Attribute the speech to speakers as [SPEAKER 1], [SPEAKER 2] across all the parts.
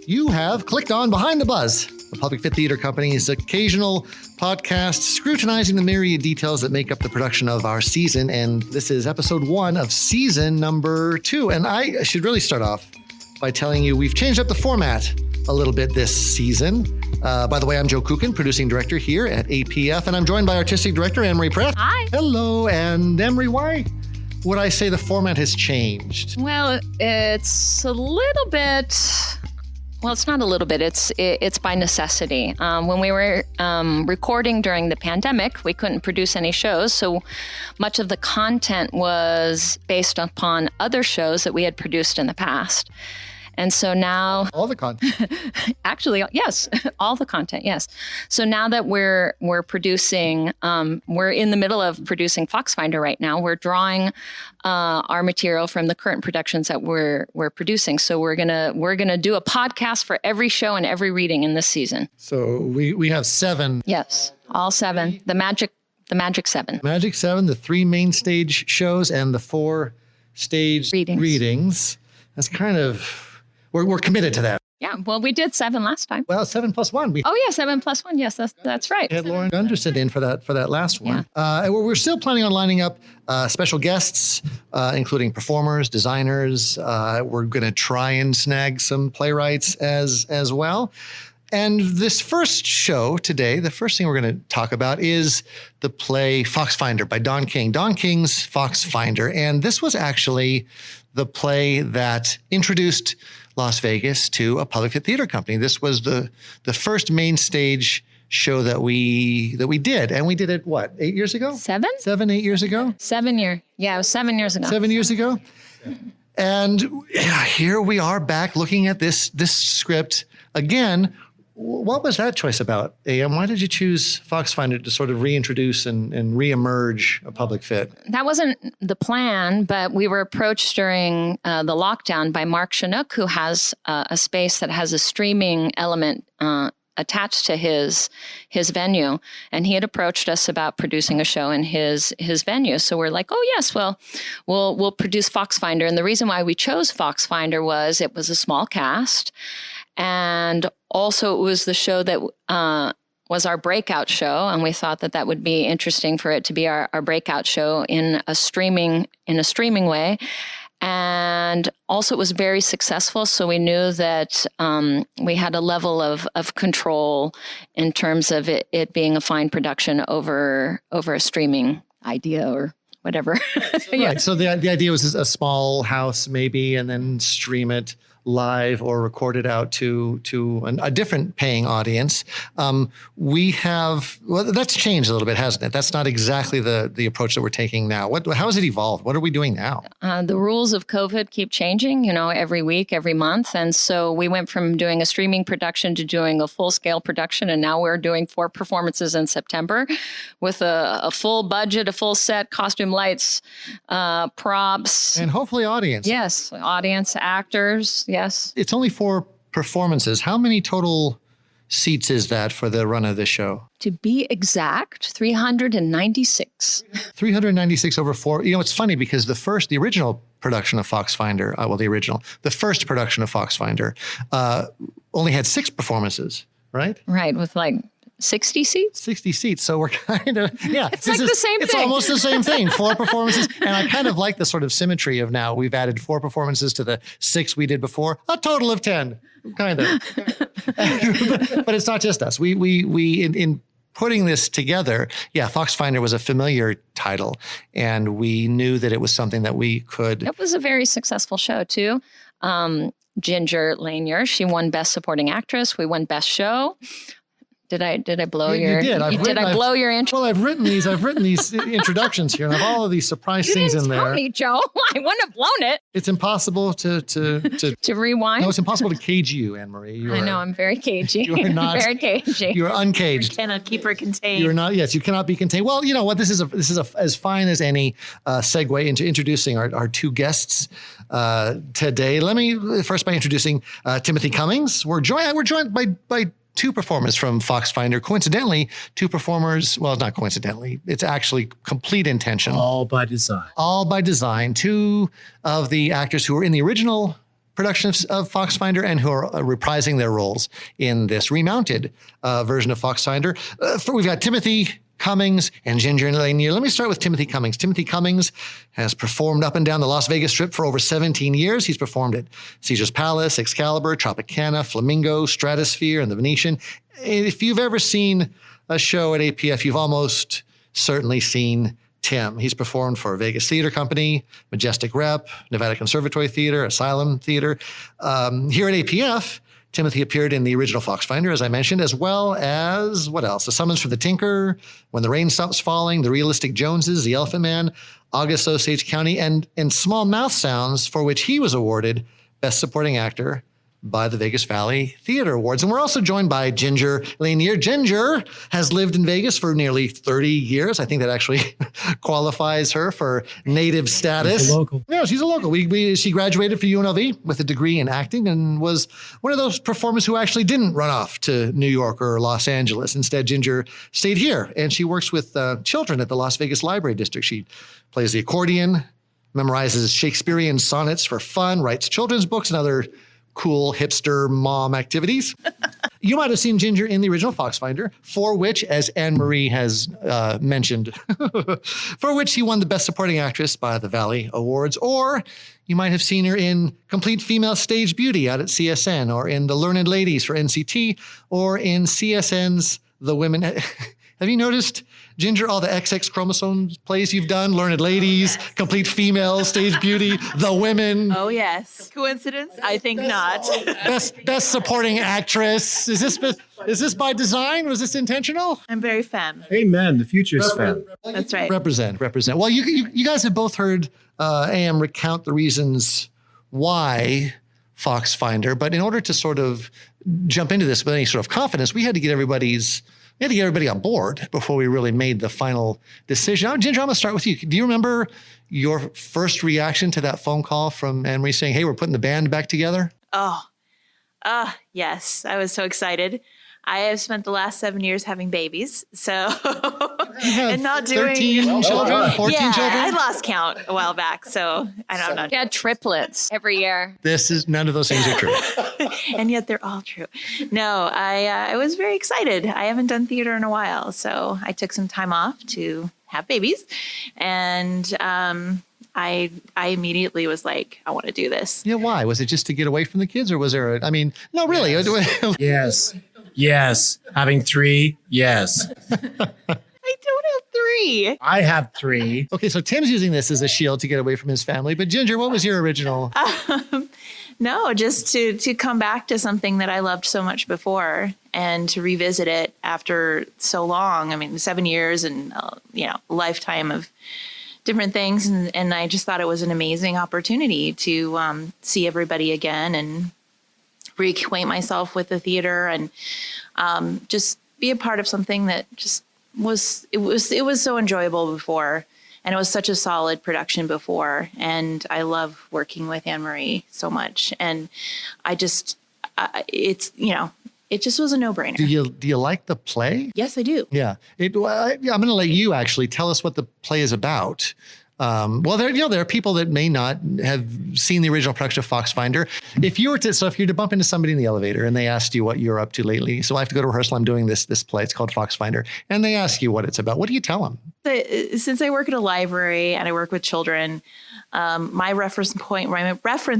[SPEAKER 1] You have clicked on Behind the Buzz, the Public Fit Theater Company's occasional podcast scrutinizing the myriad details that make up the production of our season. And this is episode 1 of season number 2. And I should really start off by telling you we've changed up the format a little bit this season. By the way, I'm Joe Kucan, producing director here at APF, and I'm joined by artistic director Anne-Marie Pereth.
[SPEAKER 2] Hi.
[SPEAKER 1] Hello, and Anne-Marie, why would I say the format has changed?
[SPEAKER 2] Well, it's a little bit. Well, it's not a little bit. It's by necessity. When we were recording during the pandemic, we couldn't produce any shows, so much of the content was based upon other shows that we had produced in the past. And so now,
[SPEAKER 1] all the content.
[SPEAKER 2] Actually, yes, all the content, yes. So now that we're producing, we're in the middle of producing Foxfinder right now. We're drawing our material from the current productions that we're producing. So we're gonna do a podcast for every show and every reading in this season.
[SPEAKER 1] So we have 7.
[SPEAKER 2] Yes, all 7. The Magic 7.
[SPEAKER 1] Magic 7, the 3 main stage shows, and the 4 stage readings. That's kind of. We're committed to that.
[SPEAKER 2] Yeah, well, we did 7 last time.
[SPEAKER 1] Well, 7 plus 1.
[SPEAKER 2] 7 plus 1. Yes, that's right.
[SPEAKER 1] We had Lauren Gunderson in for that last one. Yeah. And we're still planning on lining up special guests, including performers, designers. We're going to try and snag some playwrights as well. And this first show today, the first thing we're going to talk about is the play Foxfinder by Don King. Don King's Foxfinder. And this was actually the play that introduced Las Vegas to a public theater company. This was the first main stage show that we did. And we did it, 8 years ago?
[SPEAKER 2] 7?
[SPEAKER 1] 8 years ago?
[SPEAKER 2] 7 year. Yeah, it was 7 years ago.
[SPEAKER 1] 7 years ago? And here we are back looking at this script again. What was that choice about, AM? Why did you choose Foxfinder to sort of reintroduce and reemerge a public fit?
[SPEAKER 2] That wasn't the plan, but we were approached during the lockdown by Mark Chinook, who has a space that has a streaming element attached to his venue. And he had approached us about producing a show in his venue. So we're like, oh, yes, well, we'll produce Foxfinder. And the reason why we chose Foxfinder was it was a small cast. And also it was the show that was our breakout show. And we thought that would be interesting for it to be our breakout show in a streaming way. And also it was very successful. So we knew that we had a level of control in terms of it being a fine production over a streaming idea or whatever.
[SPEAKER 1] Yeah. Right. So the idea was a small house maybe, and then stream it live or record it out to a different paying audience. That's changed a little bit, hasn't it? That's not exactly the approach that we're taking now. How has it evolved? What are we doing now?
[SPEAKER 2] The rules of COVID keep changing, every week, every month. And so we went from doing a streaming production to doing a full scale production. And now we're doing 4 performances in September with a full budget, a full set, costume, lights, props.
[SPEAKER 1] And hopefully audience.
[SPEAKER 2] Yes. Audience, actors. Yes.
[SPEAKER 1] It's only 4 performances. How many total seats is that for the run of this show?
[SPEAKER 2] To be exact, 396.
[SPEAKER 1] 396 over 4. It's funny because the original production of Foxfinder, the first production of Foxfinder only had 6 performances, right?
[SPEAKER 2] Right, with 60 seats?
[SPEAKER 1] 60 seats. So we're kind of, yeah.
[SPEAKER 2] It's the same thing.
[SPEAKER 1] It's almost the same thing. 4 performances. And I kind of like the sort of symmetry of now we've added 4 performances to the 6 we did before, a total of 10, kind of. But it's not just us. We in putting this together, Foxfinder was a familiar title. And we knew that it was something that we could.
[SPEAKER 2] It was a very successful show too. Ginger Lanier, she won Best Supporting Actress. We won Best Show. Did I blow your?
[SPEAKER 1] You did.
[SPEAKER 2] Did I blow your intro?
[SPEAKER 1] Well, I've written these introductions here, and I have all of these surprise things in there.
[SPEAKER 2] You didn't tell me, Joe. I wouldn't have blown it.
[SPEAKER 1] It's impossible to
[SPEAKER 2] rewind.
[SPEAKER 1] No, it's impossible to cage you, Anne-Marie.
[SPEAKER 2] I know I'm very cagey.
[SPEAKER 1] You are not
[SPEAKER 2] very cagey.
[SPEAKER 1] You are uncaged.
[SPEAKER 3] You cannot keep her contained.
[SPEAKER 1] You're not. Yes, you cannot be contained. Well, you know what? This is as fine as any segue into introducing our 2 guests today. Let me first by introducing Timothy Cummings. We're joined by 2 performers from Foxfinder. Coincidentally, 2 performers, well, not coincidentally, it's actually complete intention.
[SPEAKER 3] All by design.
[SPEAKER 1] 2 of the actors who were in the original production of Foxfinder and who are reprising their roles in this remounted version of Foxfinder. We've got Timothy Cummings and Ginger Lanier. Let me start with Timothy Cummings. Timothy Cummings has performed up and down the Las Vegas Strip for over 17 years. He's performed at Caesar's Palace, Excalibur, Tropicana, Flamingo, Stratosphere, and the Venetian. If you've ever seen a show at APF, you've almost certainly seen Tim. He's performed for Vegas Theater Company, Majestic Rep, Nevada Conservatory Theater, Asylum Theater. Here at APF, Timothy appeared in the original Foxfinder, as I mentioned, as well as, what else? The Summons for the Tinker, When the Rain Stops Falling, The Realistic Joneses, The Elephant Man, August Osage County, and Small Mouth Sounds, for which he was awarded Best Supporting Actor by the Vegas Valley Theater Awards. And we're also joined by Ginger Lanier. Ginger has lived in Vegas for nearly 30 years. I think that actually qualifies her for native status.
[SPEAKER 3] She's a local.
[SPEAKER 1] Yeah, she's a local. She graduated from UNLV with a degree in acting and was one of those performers who actually didn't run off to New York or Los Angeles. Instead, Ginger stayed here, and she works with children at the Las Vegas Library District. She plays the accordion, memorizes Shakespearean sonnets for fun, writes children's books and other cool hipster mom activities. You might have seen Ginger in the original Foxfinder, for which, as Anne-Marie has mentioned, for which she won the Best Supporting Actress by the Valley Awards. Or you might have seen her in Complete Female Stage Beauty out at CSN, or in The Learned Ladies for NCT, or in CSN's The Women. Have you noticed, Ginger, all the XX chromosomes plays you've done? Learned Ladies, yes. Complete Female, Stage Beauty, The Women.
[SPEAKER 4] Oh, yes. Coincidence? I think not.
[SPEAKER 1] Best Supporting Actress. Is this by design? Was this intentional?
[SPEAKER 4] I'm very femme.
[SPEAKER 3] Amen. The future is femme.
[SPEAKER 4] That's right.
[SPEAKER 1] Represent. Well, you guys have both heard AM recount the reasons why Foxfinder, but in order to sort of jump into this with any sort of confidence, we had to get everybody on board before we really made the final decision. Ginger, I'm going to start with you. Do you remember your first reaction to that phone call from Anne-Marie saying, hey, we're putting the band back together?
[SPEAKER 4] Yes. I was so excited. I have spent the last 7 years having babies, so and not doing
[SPEAKER 1] 13 children, 14 children.
[SPEAKER 4] I lost count a while back, so I don't know.
[SPEAKER 2] She had triplets every year.
[SPEAKER 1] None of those things are true.
[SPEAKER 4] And yet they're all true. No, I was very excited. I haven't done theater in a while, so I took some time off to have babies, and I immediately was like, I want to do this.
[SPEAKER 1] Yeah, why? Was it just to get away from the kids, or was there? No, really.
[SPEAKER 3] Yes. Having 3. Yes.
[SPEAKER 4] I don't have 3.
[SPEAKER 3] I have 3.
[SPEAKER 1] Okay, so Tim's using this as a shield to get away from his family. But Ginger, what was your original?
[SPEAKER 4] No, just to come back to something that I loved so much before and to revisit it after so long. 7 years and, a lifetime of different things. And I just thought it was an amazing opportunity to see everybody again and reacquaint myself with the theater and just be a part of something that just was so enjoyable before. And it was such a solid production before. And I love working with Anne-Marie so much. And it just was a no-brainer.
[SPEAKER 1] Do you like the play?
[SPEAKER 4] Yes, I do.
[SPEAKER 1] Yeah. I'm going to let you actually tell us what the play is about. There are people that may not have seen the original production of Foxfinder. If you were to bump into somebody in the elevator and they asked you what you're up to lately, so I have to go to rehearsal. I'm doing this play. It's called Foxfinder, and they ask you what it's about. What do you tell them?
[SPEAKER 4] Since I work at a library and I work with children, my reference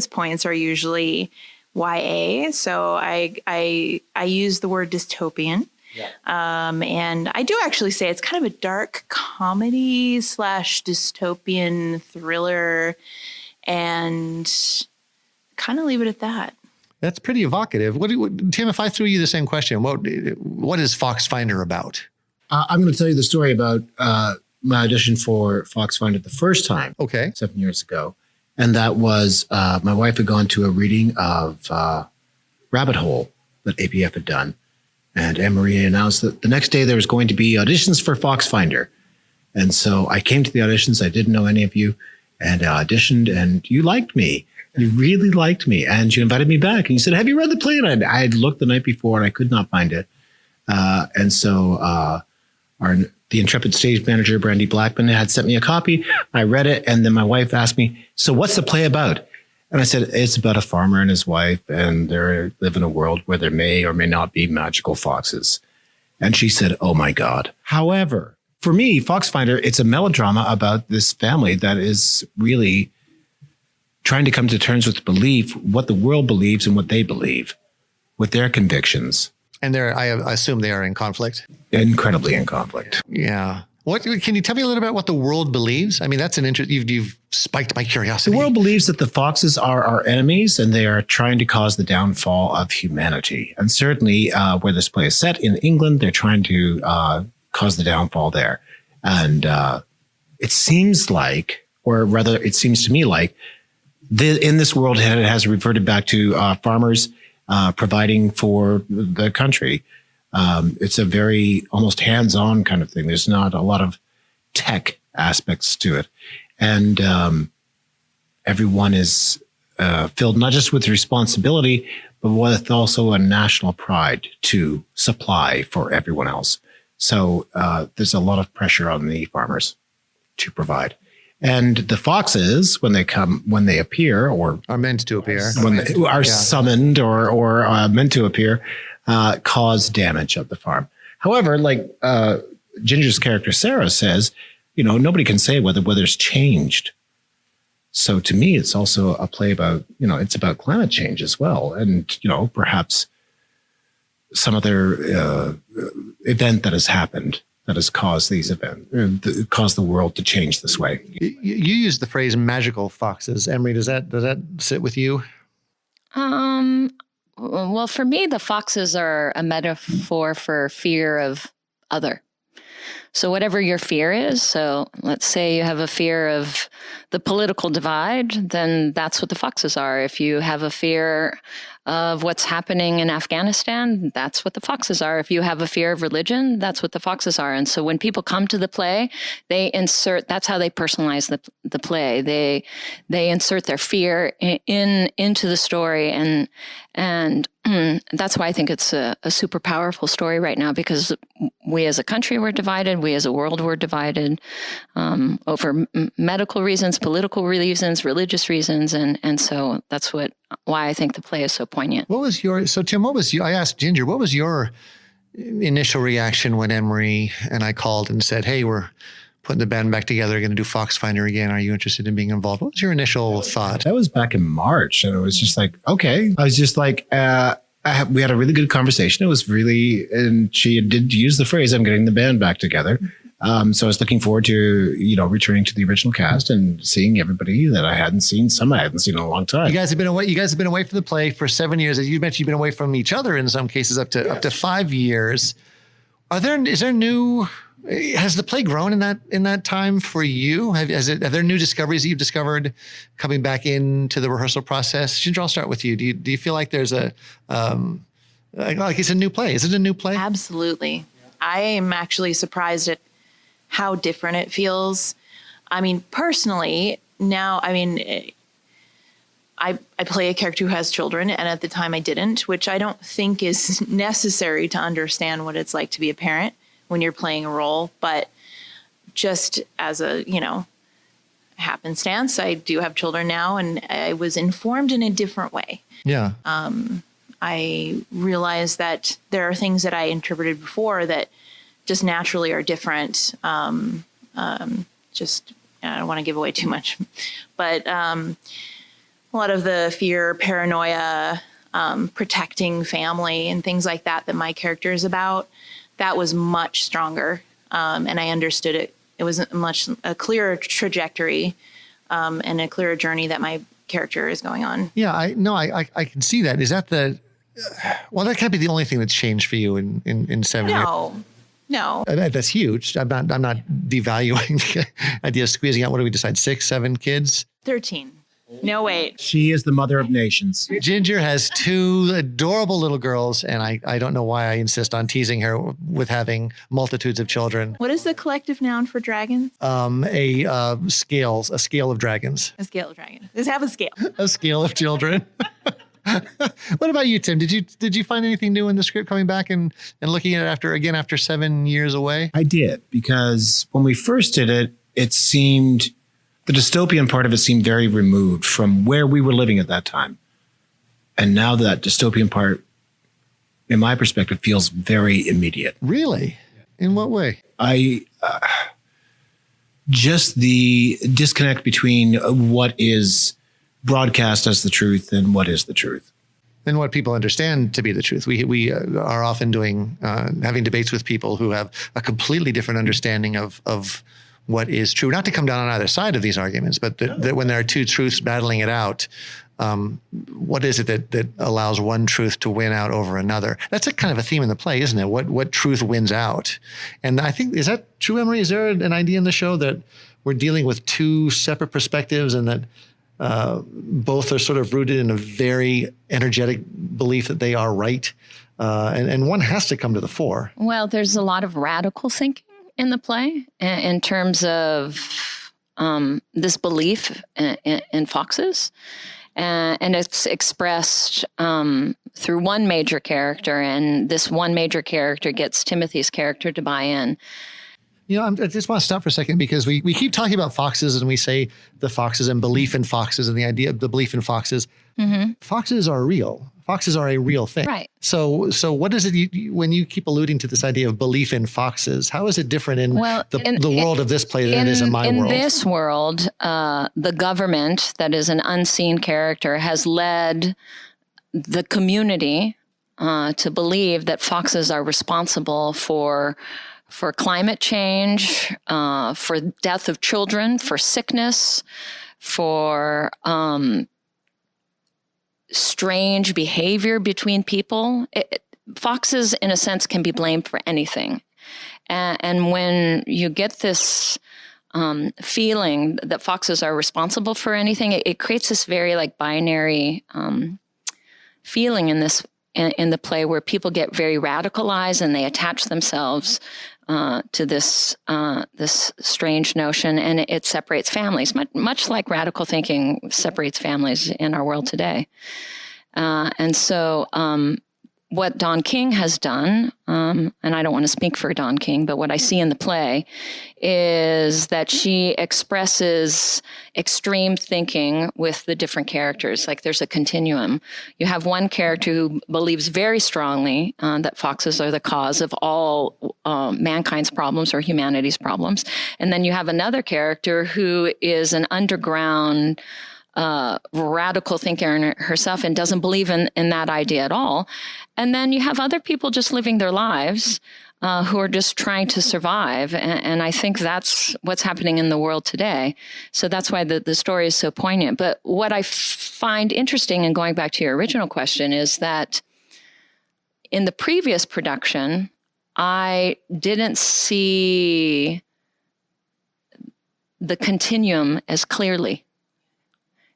[SPEAKER 4] points are usually YA. So I use the word dystopian. Yeah. And I do actually say it's kind of a dark comedy / dystopian thriller, and kind of leave it at that.
[SPEAKER 1] That's pretty evocative. Tim, if I threw you the same question, what is Foxfinder about?
[SPEAKER 3] I'm going to tell you the story about my audition for Foxfinder the first time.
[SPEAKER 1] Okay.
[SPEAKER 3] 7 years ago. And that was my wife had gone to a reading of Rabbit Hole that APF had done. And Anne-Marie announced that the next day there was going to be auditions for Foxfinder. And so I came to the auditions. I didn't know any of you, and I auditioned, and you liked me. You really liked me. And you invited me back. And you said, have you read the play? And I had looked the night before, and I could not find it. And so the intrepid stage manager, Brandy Blackman, had sent me a copy. I read it, and then my wife asked me, so what's the play about? And I said, it's about a farmer and his wife, and they live in a world where there may or may not be magical foxes. And she said, oh my God. However, for me, Foxfinder, it's a melodrama about this family that is really trying to come to terms with belief, what the world believes and what they believe, with their convictions.
[SPEAKER 1] And I assume they are in conflict.
[SPEAKER 3] Incredibly in conflict.
[SPEAKER 1] Yeah. What can you tell me a little bit about what the world believes? I mean, that's an interest. You've spiked my curiosity.
[SPEAKER 3] The world believes that the foxes are our enemies, and they are trying to cause the downfall of humanity. And certainly, where this play is set in England, they're trying to cause the downfall there. And it seems like, or rather, it seems to me like, in this world, it has reverted back to farmers providing for the country. It's a very almost hands-on kind of thing. There's not a lot of tech aspects to it. And everyone is filled not just with responsibility, but with also a national pride to supply for everyone else. So there's a lot of pressure on the farmers to provide. And the foxes, when they appear, or
[SPEAKER 1] are meant to appear,
[SPEAKER 3] when they are summoned or meant to appear, cause damage of the farm. However, like Ginger's character Sarah says, nobody can say whether weather's changed. So to me, it's also a play about, it's about climate change as well, and perhaps some other event that has happened that has caused these events, caused the world to change this way.
[SPEAKER 1] You used the phrase magical foxes. Emery, does that sit with you?
[SPEAKER 2] Well, for me, the foxes are a metaphor for fear of other. So whatever your fear is, so let's say you have a fear of the political divide, then that's what the foxes are. If you have a fear of what's happening in Afghanistan, that's what the foxes are. If you have a fear of religion, that's what the foxes are. And so when people come to the play, that's how they personalize the play. They insert their fear into the story, and that's why I think it's a super powerful story right now, because we as a country were divided, we as a world were divided over medical reasons, political reasons, religious reasons, and so that's why I think the play is so poignant.
[SPEAKER 1] Tim, I asked Ginger, what was your initial reaction when Emery and I called and said, hey, we're putting the band back together, going to do Foxfinder again. Are you interested in being involved? What was your initial thought?
[SPEAKER 3] That was back in March, and it was just like, okay. I was just like, we had a really good conversation. It was really, and she did use the phrase, I'm getting the band back together. So I was looking forward to, returning to the original cast and seeing everybody that I hadn't seen in a long time.
[SPEAKER 1] You guys have been away from the play for 7 years. As you mentioned, you've been away from each other in some cases up to 5 years. Has the play grown in that time for you? Are there new discoveries that you've discovered coming back into the rehearsal process? Ginger, I'll start with you. Do you feel like there's like it's a new play? Is it a new play?
[SPEAKER 4] Absolutely. I am actually surprised at how different it feels. I mean, personally, now, I play a character who has children, and at the time I didn't, which I don't think is necessary to understand what it's like to be a parent when you're playing a role. But just as a, happenstance, I do have children now, and I was informed in a different way.
[SPEAKER 1] Yeah.
[SPEAKER 4] I realized that there are things that I interpreted before that just naturally are different. I don't want to give away too much, but a lot of the fear, paranoia, protecting family and things like that my character is about, that was much stronger. And I understood it. It was a clearer trajectory and a clearer journey that my character is going on.
[SPEAKER 1] Yeah, I can see that. Is that well, that can't be the only thing that's changed for you in 7 years.
[SPEAKER 4] No.
[SPEAKER 1] That's huge. I'm not devaluing the idea of squeezing out, what do we decide, 6, 7 kids?
[SPEAKER 4] 13. No, wait.
[SPEAKER 3] She is the mother of nations.
[SPEAKER 1] Ginger has 2 adorable little girls, and I don't know why I insist on teasing her with having multitudes of children.
[SPEAKER 4] What is the collective noun for dragons?
[SPEAKER 1] A scale of dragons.
[SPEAKER 4] A scale of dragons. Let's have a scale.
[SPEAKER 1] A scale of children. What about you, Tim? Did you find anything new in the script coming back and looking at it after 7 years away?
[SPEAKER 3] I did, because when we first did it, it seemed the dystopian part of it seemed very removed from where we were living at that time. And now that dystopian part, in my perspective, feels very immediate.
[SPEAKER 1] Really? In what way?
[SPEAKER 3] Just the disconnect between what is broadcast as the truth and what is the truth.
[SPEAKER 1] And what people understand to be the truth. We are often having debates with people who have a completely different understanding of what is true. Not to come down on either side of these arguments, but that when there are two truths battling it out, what is it that allows one truth to win out over another? That's a kind of a theme in the play, isn't it? What truth wins out? And I think, is that true, Emery? Is there an idea in the show that we're dealing with two separate perspectives and that both are sort of rooted in a very energetic belief that they are right? And one has to come to the fore.
[SPEAKER 2] Well, there's a lot of radical thinking in the play in terms of this belief in foxes. And it's expressed through one major character, and this one major character gets Timothy's character to buy in.
[SPEAKER 1] You know, I just want to stop for a second because we keep talking about foxes and we say the foxes and belief in foxes and the idea of the belief in foxes. Mm-hmm. Foxes are real. Foxes are a real thing.
[SPEAKER 2] Right.
[SPEAKER 1] So what is it when you keep alluding to this idea of belief in foxes? How is it different in the world of this play than it is in my world?
[SPEAKER 2] In this world, the government, that is an unseen character, has led the community to believe that foxes are responsible for climate change, for death of children, for sickness, for strange behavior between people. Foxes, in a sense, can be blamed for anything. And when you get this feeling that foxes are responsible for anything, it creates this very binary feeling in the play where people get very radicalized and they attach themselves to this strange notion, and it separates families, much like radical thinking separates families in our world today. And so what Don King has done, and I don't want to speak for Don King, but what I see in the play is that she expresses extreme thinking with the different characters. Like there's a continuum. You have one character who believes very strongly that foxes are the cause of all mankind's problems or humanity's problems. And then you have another character who is an underground radical thinker herself and doesn't believe in that idea at all. And then you have other people just living their lives who are just trying to survive. And I think that's what's happening in the world today. So that's why the story is so poignant. But what I find interesting, and going back to your original question, is that in the previous production, I didn't see the continuum as clearly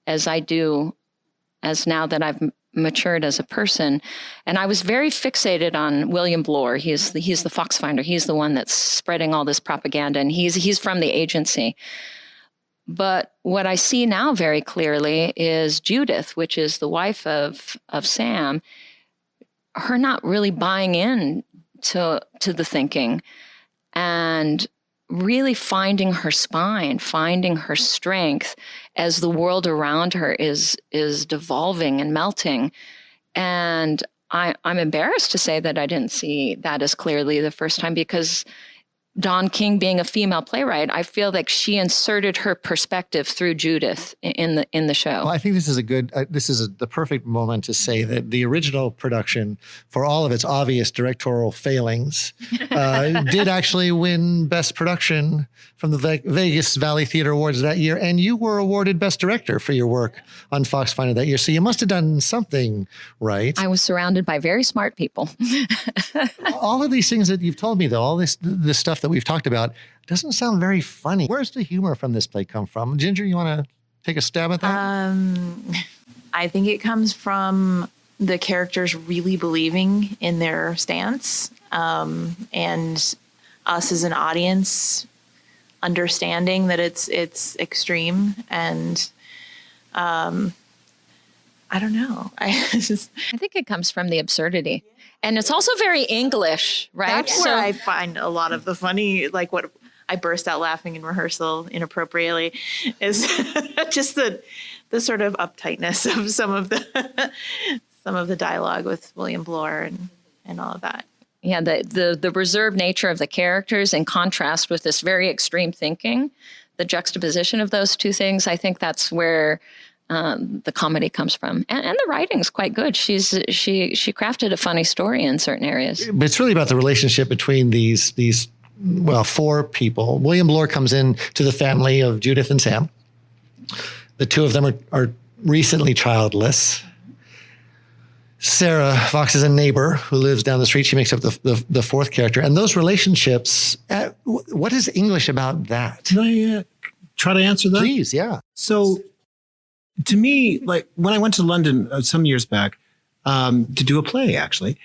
[SPEAKER 2] as I do as now that I've matured as a person. And I was very fixated on William Bloor. He's the Foxfinder. He's the one that's spreading all this propaganda, and he's from the agency. But what I see now very clearly is Judith, which is the wife of Sam, her not really buying in to the thinking and really finding her spine, finding her strength as the world around her is devolving and melting. And I'm embarrassed to say that I didn't see that as clearly the first time, because Don King, being a female playwright, I feel like she inserted her perspective through Judith in the show.
[SPEAKER 1] Well, I think this is the perfect moment to say that the original production, for all of its obvious directorial failings, did actually win Best Production from the Vegas Valley Theater Awards that year, and you were awarded Best Director for your work on Foxfinder that year. So you must have done something right.
[SPEAKER 2] I was surrounded by very smart people.
[SPEAKER 1] All of these things that you've told me, though, all this stuff that we've talked about, doesn't sound very funny. Where's the humor from this play come from? Ginger, you want to take a stab at that?
[SPEAKER 4] I think it comes from the characters really believing in their stance, and us as an audience understanding that it's extreme. And I don't know. I
[SPEAKER 2] think it comes from the absurdity. And it's also very English, right?
[SPEAKER 4] That's where I find a lot of the funny, like what I burst out laughing in rehearsal inappropriately is just the sort of uptightness of some of the dialogue with William Bloor and all of that.
[SPEAKER 2] Yeah, the reserved nature of the characters in contrast with this very extreme thinking, the juxtaposition of those two things, I think that's where the comedy comes from. And the writing's quite good. She crafted a funny story in certain areas.
[SPEAKER 1] But it's really about the relationship between these four people. William Bloor comes in to the family of Judith and Sam. The two of them are recently childless. Sarah Fox is a neighbor who lives down the street. She makes up the fourth character. And those relationships, what is English about that?
[SPEAKER 3] Can I try to answer that?
[SPEAKER 1] Please, yeah.
[SPEAKER 3] So to me, like when I went to London some years back to do a play, actually,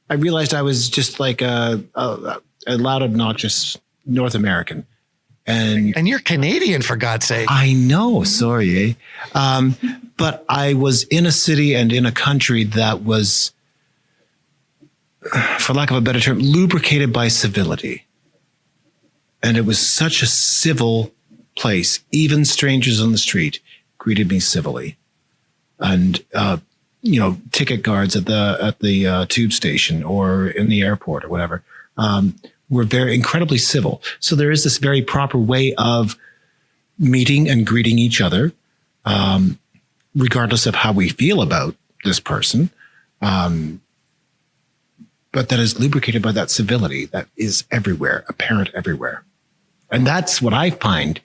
[SPEAKER 3] I realized I was just like a loud, obnoxious North American. And
[SPEAKER 1] you're Canadian, for God's sake.
[SPEAKER 3] I know, sorry. But I was in a city and in a country that was, for lack of a better term, lubricated by civility. And it was such a civil place. Even strangers on the street greeted me civilly. And, ticket guards at the tube station or in the airport or whatever, were very incredibly civil. So there is this very proper way of meeting and greeting each other, regardless of how we feel about this person, but that is lubricated by that civility that is everywhere, apparent everywhere. And that's what I find,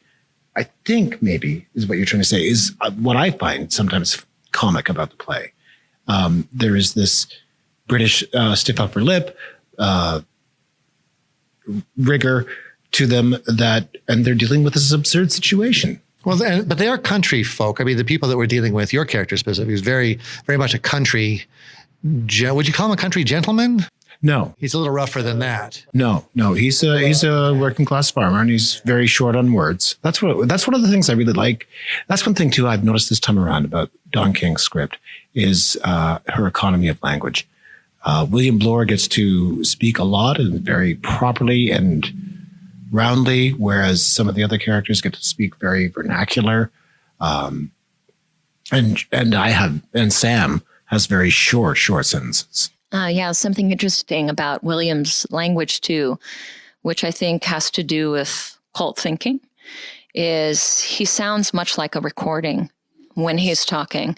[SPEAKER 3] I think maybe is what you're trying to say, is what I find sometimes comic about the play. There is this British stiff upper lip, rigor to them and they're dealing with this absurd situation.
[SPEAKER 1] Well, but they are country folk. I mean, the people that we're dealing with, your character specifically, is very, very much a country. Would you call him a country gentleman?
[SPEAKER 3] No,
[SPEAKER 1] he's a little rougher than that.
[SPEAKER 3] No, he's a working class farmer, and he's very short on words. That's one of the things I really like. That's one thing too I've noticed this time around about Don King's script is her economy of language. William Bloor gets to speak a lot and very properly and roundly, whereas some of the other characters get to speak very vernacular. And Sam has very short sentences.
[SPEAKER 2] Something interesting about William's language too, which I think has to do with cult thinking, is he sounds much like a recording when he's talking.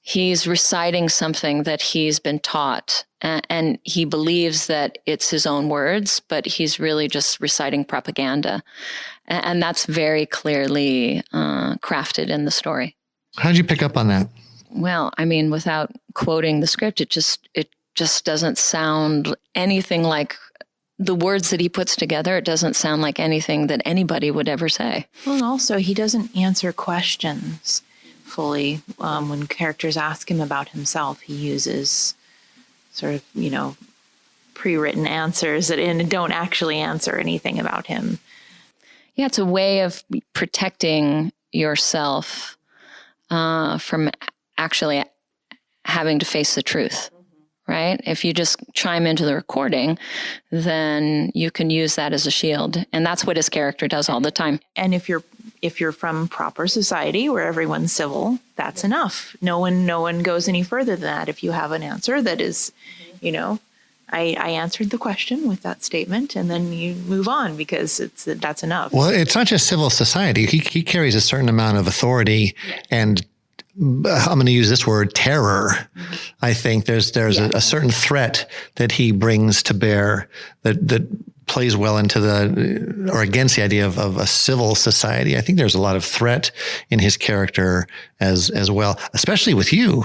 [SPEAKER 2] He's reciting something that he's been taught, and he believes that it's his own words, but he's really just reciting propaganda. And that's very clearly crafted in the story.
[SPEAKER 1] How did you pick up on that?
[SPEAKER 2] Well, I mean, without quoting the script, it just doesn't sound anything like the words that he puts together. It doesn't sound like anything that anybody would ever say.
[SPEAKER 4] Well, and also he doesn't answer questions fully. When characters ask him about himself, he uses sort of, pre-written answers that don't actually answer anything about him.
[SPEAKER 2] Yeah, it's a way of protecting yourself from actually having to face the truth, right? If you just chime into the recording, then you can use that as a shield. And that's what his character does all the time. And
[SPEAKER 4] if you're from proper society where everyone's civil, that's enough. No one goes any further than that. If you have an answer that is, I answered the question with that statement, and then you move on because that's enough.
[SPEAKER 1] Well, it's not just civil society. He carries a certain amount of authority and I'm going to use this word, terror. Mm-hmm. I think there's a certain threat that he brings to bear that plays well into or against the idea of a civil society. I think there's a lot of threat in his character as well, especially with you,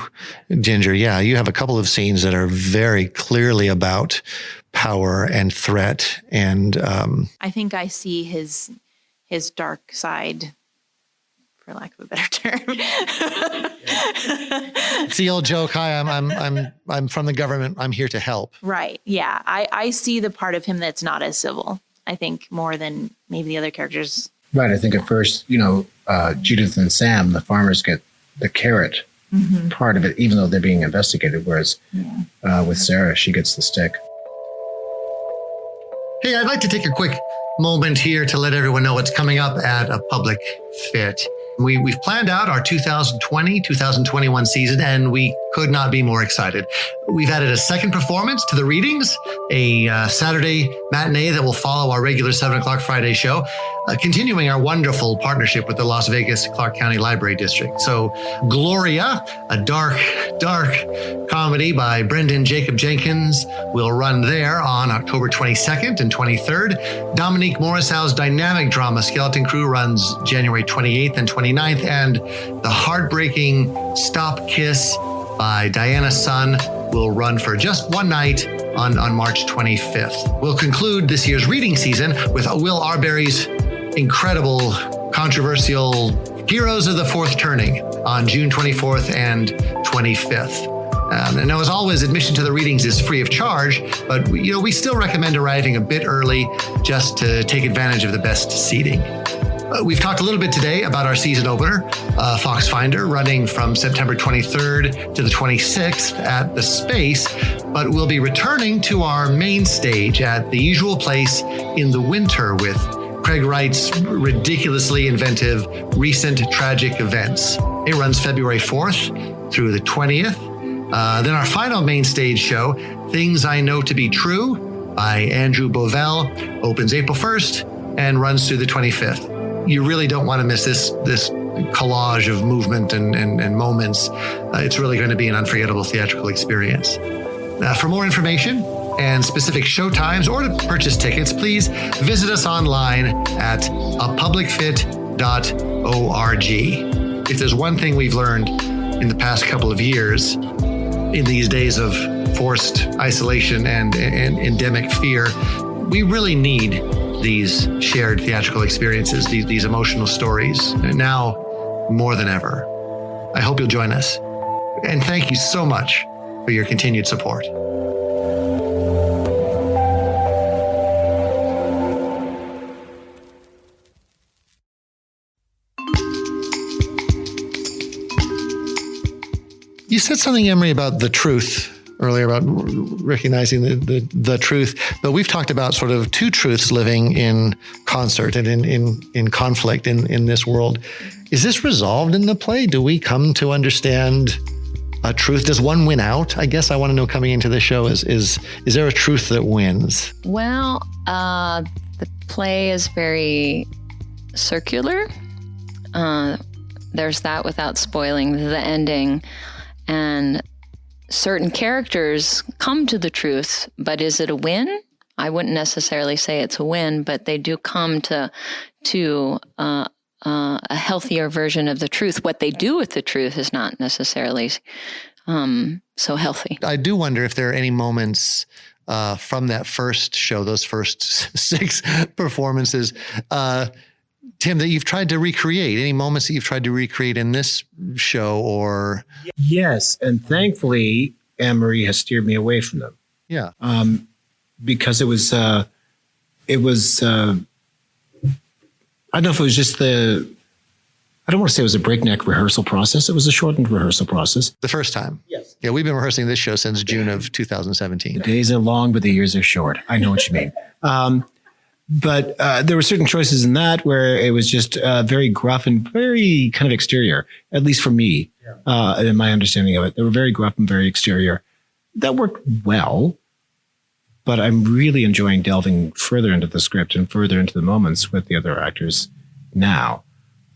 [SPEAKER 1] Ginger. Yeah, you have a couple of scenes that are very clearly about power and threat. And
[SPEAKER 4] I think I see his dark side, for lack of a better term.
[SPEAKER 1] It's the old joke. Hi, I'm from the government. I'm here to help.
[SPEAKER 4] Right. Yeah. I see the part of him that's not as civil, I think, more than maybe the other characters.
[SPEAKER 3] Right. I think at first, Judith and Sam, the farmers, get the carrot part of it, even though they're being investigated. Whereas with Sarah, she gets the stick.
[SPEAKER 1] Hey, I'd like to take a quick moment here to let everyone know what's coming up at A Public Fit. We've planned out our 2020-2021 season, and we could not be more excited. We've added a second performance to the readings, a Saturday matinee that will follow our regular 7 o'clock Friday show, continuing our wonderful partnership with the Las Vegas Clark County Library District. So Gloria, a dark comedy by Brendan Jacob Jenkins, will run there on October 22nd and 23rd. Dominique Morrisow's dynamic drama Skeleton Crew runs January 28th and 29th, and the heartbreaking Stop Kiss by Diana Sun will run for just one night on March 25th. We'll conclude this year's reading season with Will Arbery's incredible, controversial Heroes of the Fourth Turning on June 24th and 25th. And now, as always, admission to the readings is free of charge, but we still recommend arriving a bit early just to take advantage of the best seating. We've talked a little bit today about our season opener, Foxfinder, running from September 23rd to the 26th at the Space, but we'll be returning to our main stage at the usual place in the winter with Craig Wright's ridiculously inventive Recent Tragic Events. It runs February 4th through the 20th. Then our final main stage show, Things I Know to Be True by Andrew Bovell, opens April 1st and runs through the 25th. You really don't want to miss this collage of movement and moments. It's really going to be an unforgettable theatrical experience. For more information and specific show times or to purchase tickets, please visit us online at apublicfit.org. If there's one thing we've learned in the past couple of years, in these days of forced isolation and endemic fear, we really need these shared theatrical experiences, these emotional stories, now more than ever. I hope you'll join us. And thank you so much for your continued support. You said something, Emery, about the truth earlier, about recognizing the truth, but we've talked about sort of two truths living in concert and in conflict in this world. Is this resolved in the play? Do we come to understand a truth? Does one win out? I guess I want to know, coming into the show, is there a truth that wins?
[SPEAKER 2] Well, the play is very circular. There's that, without spoiling the ending. And certain characters come to the truth, but is it a win? I wouldn't necessarily say it's a win, but they do come to a healthier version of the truth. What they do with the truth is not necessarily so healthy. I
[SPEAKER 1] do wonder if there are any moments from that first show, those first 6 performances, Tim, that you've tried to recreate, any moments that you've tried to recreate in this show, or?
[SPEAKER 3] Yes. And thankfully, Anne-Marie has steered me away from them.
[SPEAKER 1] Yeah.
[SPEAKER 3] Because it was, I don't know if it was just I don't want to say it was a breakneck rehearsal process. It was a shortened rehearsal process.
[SPEAKER 1] The first time?
[SPEAKER 3] Yes.
[SPEAKER 1] Yeah, we've been rehearsing this show since June of 2017.
[SPEAKER 3] The days are long, but the years are short. I know what you mean. But there were certain choices in that where it was just very gruff and very kind of exterior, at least for me, in my understanding of it. They were very gruff and very exterior. That worked well, but I'm really enjoying delving further into the script and further into the moments with the other actors now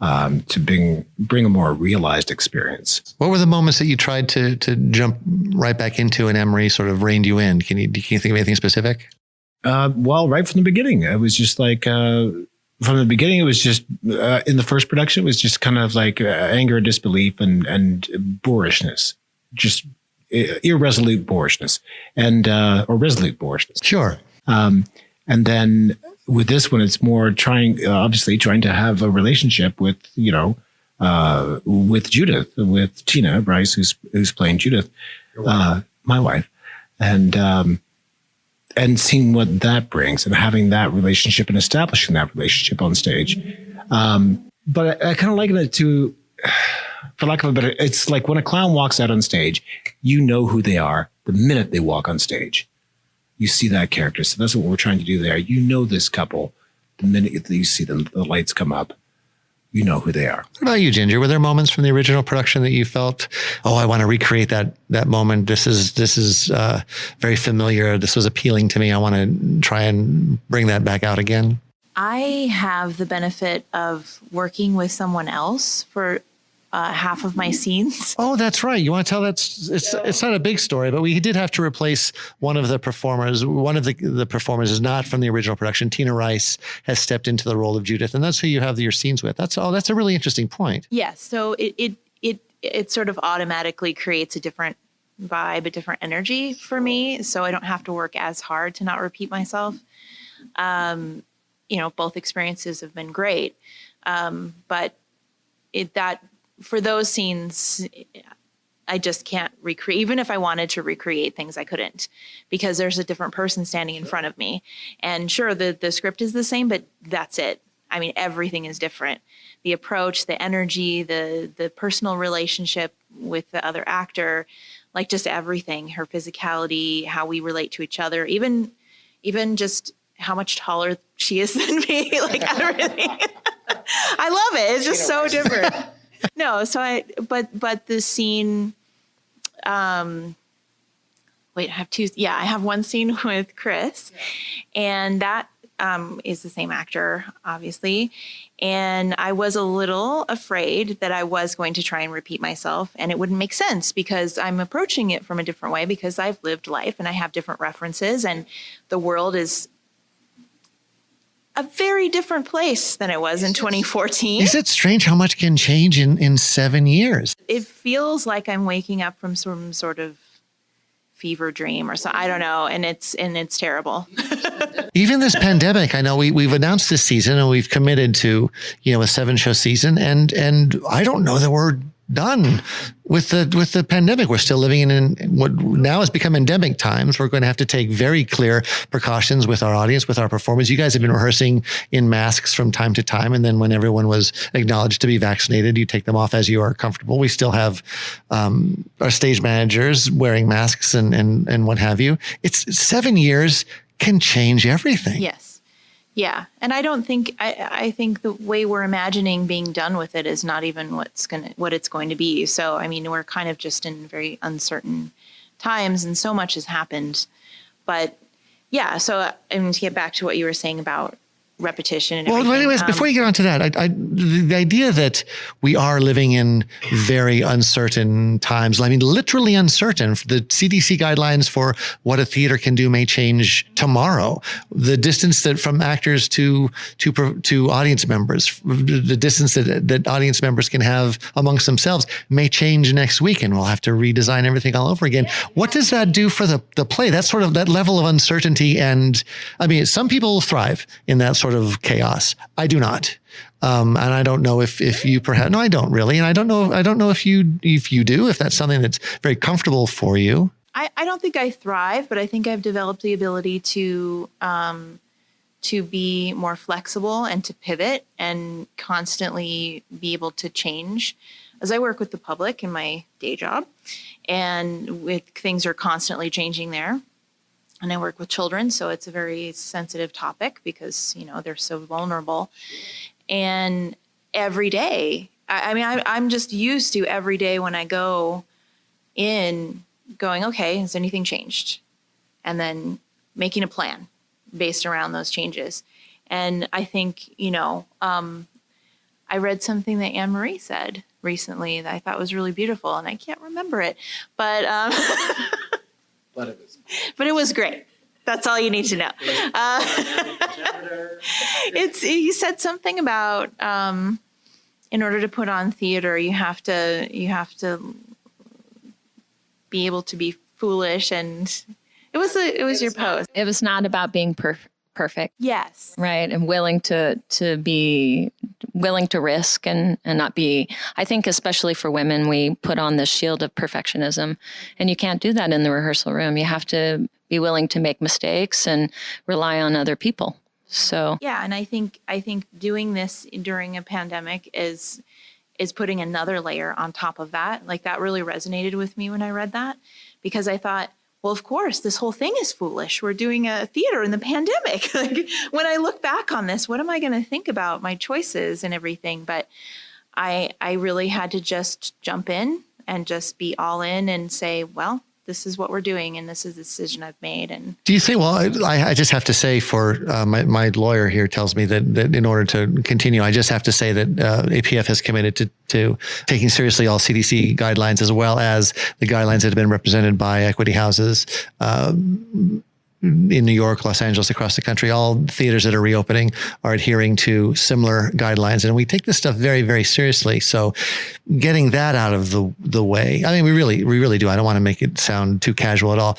[SPEAKER 3] to bring a more realized experience.
[SPEAKER 1] What were the moments that you tried to jump right back into and Emery sort of reined you in? Can you think of anything specific?
[SPEAKER 3] Well, right from the beginning, it was just like, from the beginning, it was just, in the first production, it was just kind of like anger, disbelief, and boorishness, just irresolute boorishness, or resolute boorishness.
[SPEAKER 1] Sure.
[SPEAKER 3] And then with this one, it's more obviously trying to have a relationship with, with Judith, with Tina Bryce, who's playing Judith, my wife. And seeing what that brings and having that relationship and establishing that relationship on stage. But I kind of liken it to, for lack of a better, it's like when a clown walks out on stage, you know who they are the minute they walk on stage. You see that character. So that's what we're trying to do there. You know this couple the minute you see them, the lights come up, you know who they are.
[SPEAKER 1] What about you, Ginger? Were there moments from the original production that you felt, oh, I want to recreate that moment. This is very familiar. This was appealing to me. I want to try and bring that back out again.
[SPEAKER 4] I have the benefit of working with someone else for half of my scenes.
[SPEAKER 1] Oh, that's right. You want to tell that? It's not a big story, but we did have to replace one of the performers. One of the performers is not from the original production. Tina Rice has stepped into the role of Judith, and that's who you have your scenes with. That's a really interesting point.
[SPEAKER 4] Yes. So it sort of automatically creates a different vibe, a different energy for me. So I don't have to work as hard to not repeat myself. Both experiences have been great. But for those scenes, I just can't recreate. Even if I wanted to recreate things, I couldn't, because there's a different person standing in front of me. And sure, the script is the same, but that's it. I mean, everything is different. The approach, the energy, the personal relationship with the other actor, like just everything, her physicality, how we relate to each other, even just how much taller she is than me, like everything. I love it. It's just so different. No, so but the scene, I have two. Yeah, I have one scene with Chris, and that is the same actor, obviously. And I was a little afraid that I was going to try and repeat myself, and it wouldn't make sense because I'm approaching it from a different way, because I've lived life and I have different references, and the world is a very different place than it was in 2014.
[SPEAKER 1] Is it strange how much can change in 7 years?
[SPEAKER 4] It feels like I'm waking up from some sort of fever dream or so. I don't know. And it's terrible.
[SPEAKER 1] Even this pandemic, I know we've announced this season and we've committed to, a 7-show season. And I don't know that we're done with the pandemic. We're still living in what now has become endemic times. We're going to have to take very clear precautions with our audience, with our performers. You guys have been rehearsing in masks from time to time. And then when everyone was acknowledged to be vaccinated, you take them off as you are comfortable. We still have our stage managers wearing masks and what have you. It's 7 years can change everything.
[SPEAKER 4] Yes. Yeah. And I don't think, I think the way we're imagining being done with it is not even what it's going to be. So, I mean, we're kind of just in very uncertain times and so much has happened. But yeah, so to get back to what you were saying about repetition and everything.
[SPEAKER 1] Well, anyways, before you get on to that, the idea that we are living in very uncertain times, I mean, literally uncertain. The CDC guidelines for what a theater can do may change tomorrow. The distance that from actors to audience members, the distance that audience members can have amongst themselves may change next week, and we'll have to redesign everything all over again. What does that do for the play? That's sort of that level of uncertainty. And I mean, some people thrive in that sort of chaos. I do not. And I don't know if you perhaps, no, I don't really. And I don't know if you do, if that's something that's very comfortable for you.
[SPEAKER 4] I don't think I thrive, but I think I've developed the ability to be more flexible and to pivot and constantly be able to change as I work with the public in my day job, and with things are constantly changing there. And I work with children, so it's a very sensitive topic because, they're so vulnerable. And every day, I'm just used to every day when I go in going, okay, has anything changed? And then making a plan based around those changes. And I think, I read something that Anne-Marie said recently that I thought was really beautiful, and I can't remember it, but but it was great. That's all you need to know. You said something about in order to put on theater, you have to be able to be foolish, and it was your post.
[SPEAKER 2] It was not about being perfect.
[SPEAKER 4] Yes.
[SPEAKER 2] Right. And willing to be willing to risk and not be, I think, especially for women, we put on this shield of perfectionism, and you can't do that in the rehearsal room. You have to be willing to make mistakes and rely on other people. So,
[SPEAKER 4] yeah. And I think doing this during a pandemic is putting another layer on top of that. Like, that really resonated with me when I read that, because I thought, well, of course, this whole thing is foolish. We're doing a theater in the pandemic. Like, when I look back on this, what am I going to think about my choices and everything? But I really had to just jump in and just be all in and say, well, this is what we're doing, and this is the decision I've made. And
[SPEAKER 1] do you think? Well, I just have to say, for my lawyer here tells me that in order to continue, I just have to say that APF has committed to taking seriously all CDC guidelines, as well as the guidelines that have been represented by equity houses in New York, Los Angeles, across the country. All theaters that are reopening are adhering to similar guidelines, and we take this stuff very, very seriously. So, getting that out of the way, I mean, we really do. I don't want to make it sound too casual at all.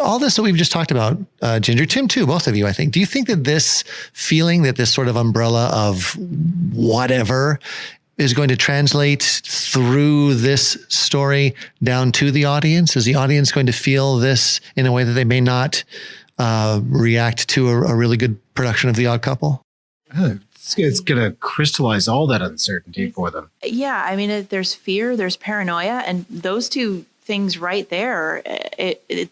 [SPEAKER 1] All this that we've just talked about, Ginger, Tim too, both of you, I think. Do you think that this feeling, that this sort of umbrella of whatever is going to translate through this story down to the audience? Is the audience going to feel this in a way that they may not react to a really good production of The Odd Couple?
[SPEAKER 3] It's going to crystallize all that uncertainty for them.
[SPEAKER 4] Yeah, I mean, there's fear, there's paranoia, and those two things right there,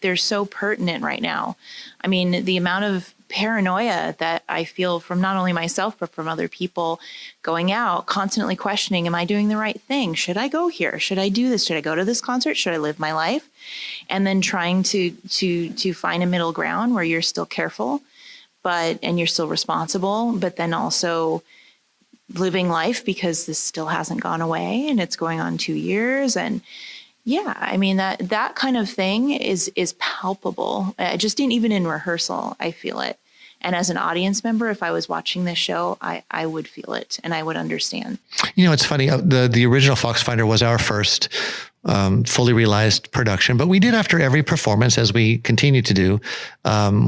[SPEAKER 4] they're so pertinent right now. I mean, the amount of paranoia that I feel from not only myself, but from other people going out, constantly questioning, am I doing the right thing? Should I go here? Should I do this? Should I go to this concert? Should I live my life? And then trying to find a middle ground where you're still careful, and you're still responsible, but then also living life, because this still hasn't gone away and it's going on 2 years. And yeah, I mean, that kind of thing is palpable. Just even in rehearsal, I feel it. And as an audience member, if I was watching this show, I would feel it and I would understand. You know,
[SPEAKER 1] it's funny. The original Foxfinder was our first fully realized production, but we did, after every performance, as we continue to do,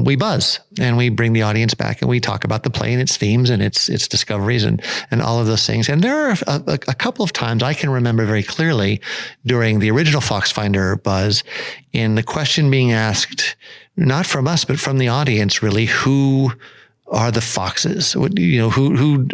[SPEAKER 1] we buzz and we bring the audience back and we talk about the play and its themes and its discoveries and all of those things. And there are a couple of times I can remember very clearly during the original Foxfinder buzz, in the question being asked, not from us, but from the audience, really, who are the foxes? You know, who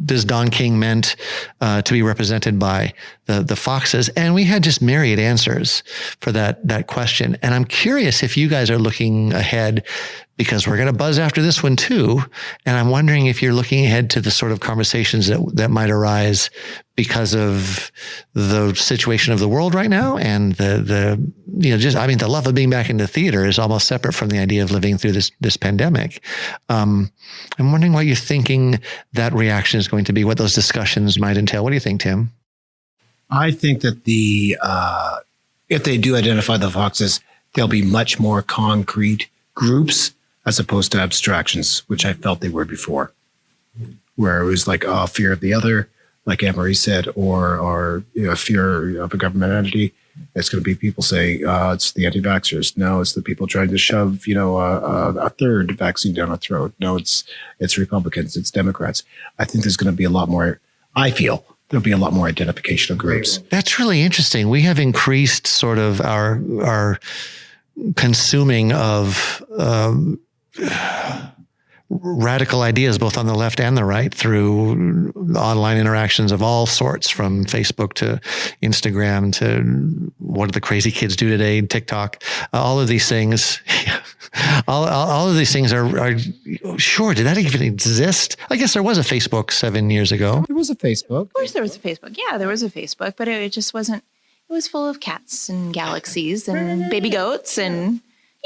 [SPEAKER 1] does Don King meant to be represented by the foxes? And we had just myriad answers for that question. And I'm curious if you guys are looking ahead, because we're going to buzz after this one too. And I'm wondering if you're looking ahead to the sort of conversations that might arise because of the situation of the world right now, and the love of being back in the theater is almost separate from the idea of living through this pandemic. I'm wondering what you're thinking that reaction is going to be, what those discussions might entail. What do you think, Tim?
[SPEAKER 3] I think that if they do identify the foxes, there'll be much more concrete groups as opposed to abstractions, which I felt they were before, where it was like, fear of the other, like Anne-Marie said, or fear of a government entity. It's going to be people saying, it's the anti-vaxxers. No, it's the people trying to shove, a third vaccine down our throat. No, it's Republicans, it's Democrats. I think there's going to be a lot more, I feel, there'll be a lot more identification of groups.
[SPEAKER 1] That's really interesting. We have increased sort of our consuming of radical ideas, both on the left and the right, through online interactions of all sorts, from Facebook to Instagram to what do the crazy kids do today, TikTok, all of these things. all of these things are sure. Did that even exist? I guess there was a Facebook 7 years ago.
[SPEAKER 3] There was a Facebook.
[SPEAKER 4] Of course there was a Facebook. Yeah, there was a Facebook, but it just wasn't, it was full of cats and galaxies and baby goats and,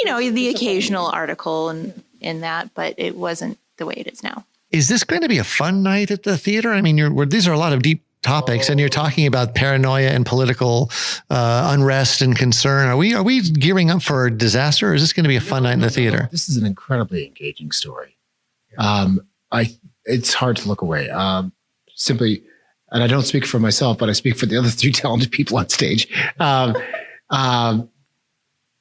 [SPEAKER 4] the occasional article and in that, but it wasn't the way it is now.
[SPEAKER 1] Is this going to be a fun night at the theater? I mean, these are a lot of deep topics, and you're talking about paranoia and political unrest and concern. Are we gearing up for a disaster, or is this going to be a fun night in the theater?
[SPEAKER 3] This is an incredibly engaging story. It's hard to look away. Simply, and I don't speak for myself, but I speak for the other three talented people on stage.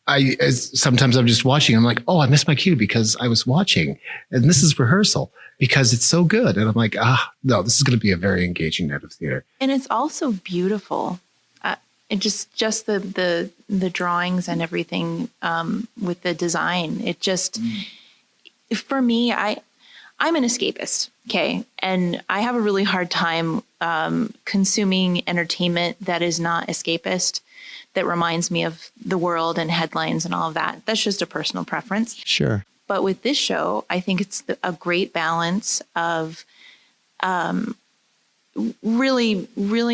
[SPEAKER 3] Sometimes I'm just watching. I'm like, oh, I missed my cue because I was watching, and this is rehearsal because it's so good. And I'm like, no, this is going to be a very engaging night of theater.
[SPEAKER 4] And it's also beautiful. And just the drawings and everything with the design. It just, for me, I'm an escapist. Okay. And I have a really hard time consuming entertainment that is not escapist, that reminds me of the world and headlines and all of that. That's just a personal preference.
[SPEAKER 1] Sure.
[SPEAKER 4] But with this show, I think it's a great balance of really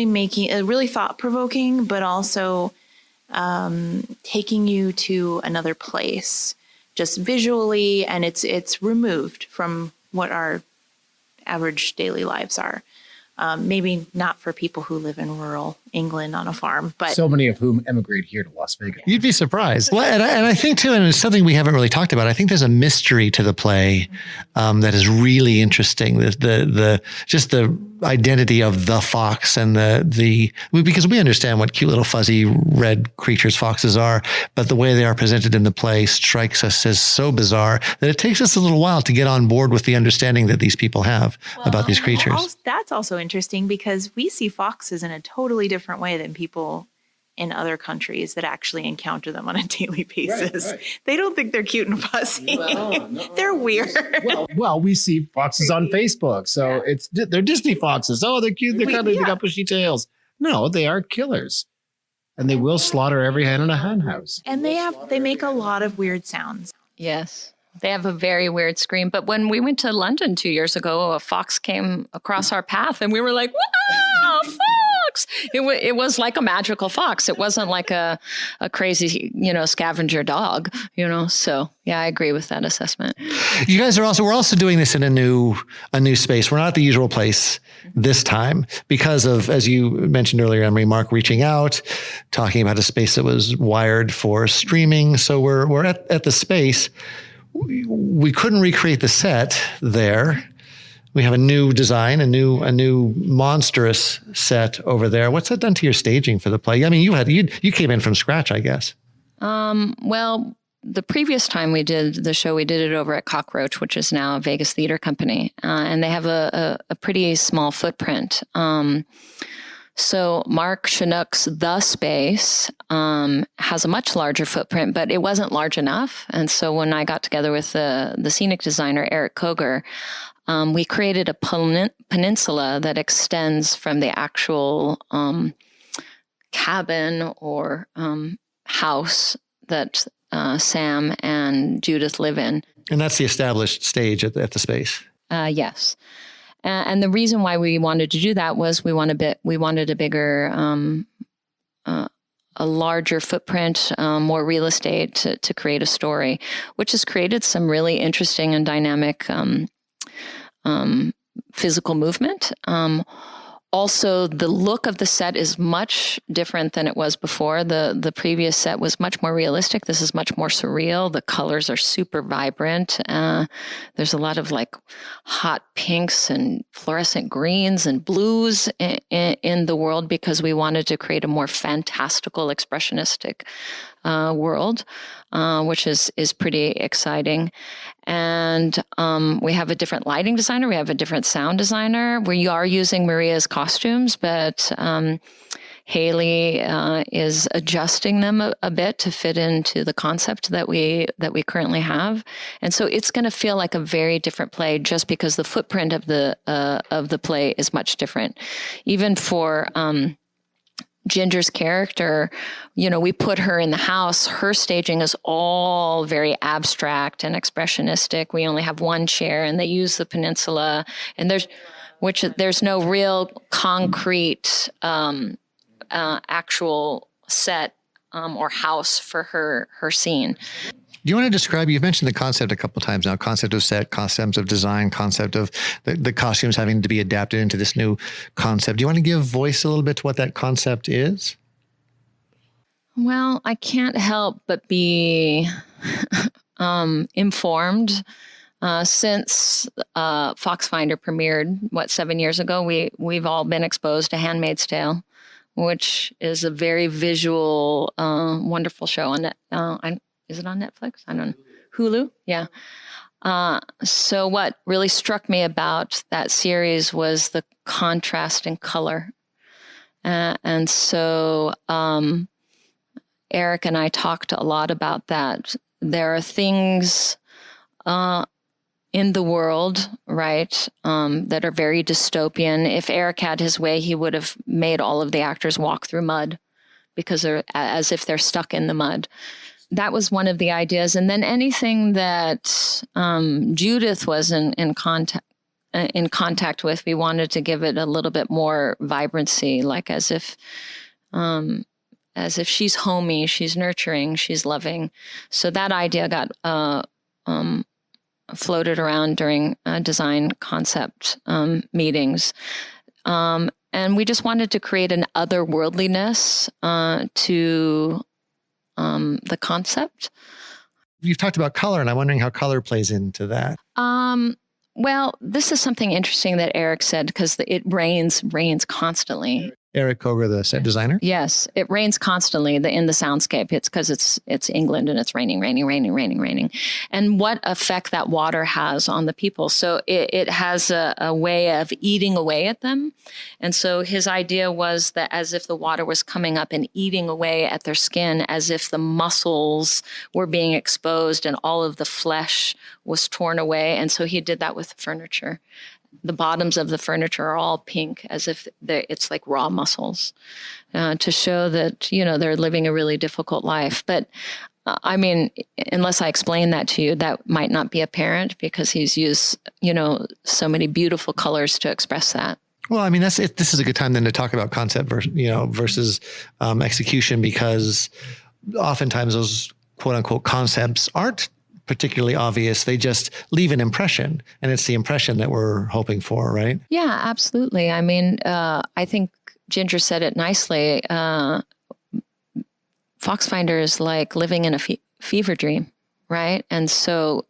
[SPEAKER 4] making it really thought-provoking, but also taking you to another place just visually, and it's removed from what our average daily lives are. Maybe not for people who live in rural England on a farm, but
[SPEAKER 3] so many of whom emigrate here to Las Vegas.
[SPEAKER 1] You'd be surprised. Well, and I think too, and it's something we haven't really talked about. I think there's a mystery to the play that is really interesting. The just the identity of the fox and because we understand what cute little fuzzy red creatures foxes are, but the way they are presented in the play strikes us as so bizarre that it takes us a little while to get on board with the understanding that these people have about these creatures.
[SPEAKER 4] That's also interesting because we see foxes in a totally different way than people in other countries that actually encounter them on a daily basis. Right. They don't think they're cute and fuzzy. Well, no. They're weird.
[SPEAKER 3] Well, we see foxes on Facebook. So they're Disney foxes. Oh, they're cute. They're cuddly. They got bushy tails. No, they are killers. And they will slaughter every hen in a hen house.
[SPEAKER 4] And they make a lot of weird sounds.
[SPEAKER 2] Yes. They have a very weird scream. But when we went to London 2 years ago, a fox came across our path and we were like, wow, fox! It was like a magical fox. It wasn't like a crazy, scavenger dog, So yeah, I agree with that assessment.
[SPEAKER 1] You guys we're also doing this in a new space. We're not at the usual place this time because of, as you mentioned earlier, Emery, Mark reaching out, talking about a space that was wired for streaming. So we're at the space. We couldn't recreate the set there. We have a new design, a new monstrous set over there. What's that done to your staging for the play? I mean, you came in from scratch, I guess.
[SPEAKER 2] Well, the previous time we did the show, we did it over at Cockroach, which is now a Vegas theater company, and they have a pretty small footprint. So Mark Chinook's The Space has a much larger footprint, but it wasn't large enough. And so when I got together with the scenic designer, Eric Koger, we created a peninsula that extends from the actual cabin or house that Sam and Judith live in.
[SPEAKER 1] And that's the established stage at the space.
[SPEAKER 2] Yes. And the reason why we wanted to do that was we wanted a bigger, a larger footprint, more real estate to create a story, which has created some really interesting and dynamic physical movement. Also, the look of the set is much different than it was before. The previous set was much more realistic. This is much more surreal. The colors are super vibrant. There's a lot of hot pinks and fluorescent greens and blues in the world because we wanted to create a more fantastical, expressionistic world, which is pretty exciting. And we have a different lighting designer. We have a different sound designer. We are using Maria's costumes, but Haley is adjusting them a bit to fit into the concept that we currently have. And so it's going to feel like a very different play just because the footprint of the play is much different. Even for Ginger's character, we put her in the house. Her staging is all very abstract and expressionistic. We only have one chair and they use the peninsula, and there's no real concrete actual set or house for her scene.
[SPEAKER 1] Do you want to describe, you've mentioned the concept a couple of times now, concept of set, concept of design, concept of the costumes having to be adapted into this new concept. Do you want to give voice a little bit to what that concept is?
[SPEAKER 2] Well, I can't help but be informed. Since Foxfinder premiered, 7 years ago, we've all been exposed to Handmaid's Tale, which is a very visual, wonderful show. Is it on Netflix? I don't know. Hulu? Yeah. So what really struck me about that series was the contrast in color. And so Eric and I talked a lot about that. There are things in the world, right, that are very dystopian. If Eric had his way, he would have made all of the actors walk through mud because they're as if they're stuck in the mud. That was one of the ideas. And then anything that Judith was in contact with, we wanted to give it a little bit more vibrancy, like as if she's homey, she's nurturing, she's loving. So that idea got floated around during design concept meetings. And we just wanted to create an otherworldliness to the concept.
[SPEAKER 1] You've talked about color, and I'm wondering how color plays into that.
[SPEAKER 2] Well, this is something interesting that Eric said, because it rains constantly.
[SPEAKER 1] Eric Koger, the set designer?
[SPEAKER 2] Yes, it rains constantly in the soundscape. It's because it's England and it's raining. And what effect that water has on the people. So it has a way of eating away at them. And so his idea was that as if the water was coming up and eating away at their skin, as if the muscles were being exposed and all of the flesh was torn away. And so he did that with furniture. The bottoms of the furniture are all pink, as if it's like raw muscles, to show that, they're living a really difficult life. But I mean, unless I explain that to you, that might not be apparent, because he's used, so many beautiful colors to express that.
[SPEAKER 1] Well, I mean, this is a good time then to talk about concept versus execution, because oftentimes those quote unquote concepts aren't particularly obvious. They just leave an impression, and it's the impression that we're hoping for, right?
[SPEAKER 2] Yeah, absolutely. I mean, I think Ginger said it nicely. Foxfinder is like living in a fever dream, right? And so